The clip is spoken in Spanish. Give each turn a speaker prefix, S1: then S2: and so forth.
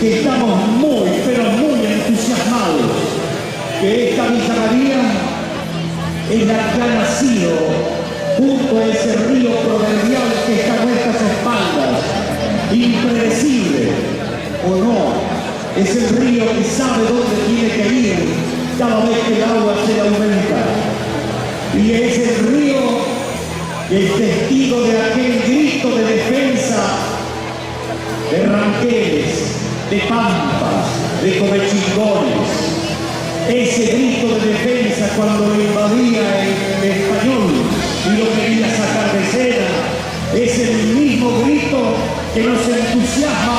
S1: Que estamos muy, pero muy entusiasmados que esta Villa María es la que ha nacido junto a ese río proverbial que está a nuestras espaldas, impredecible o no, es el río que sabe dónde tiene que ir cada vez que el agua se le aumenta, y es el río que es testigo de aquel grito de defensa de ranqueles, de pampas, de comechingones. Ese grito de defensa cuando lo invadía el español y lo quería sacar de escena, es el mismo grito que nos entusiasma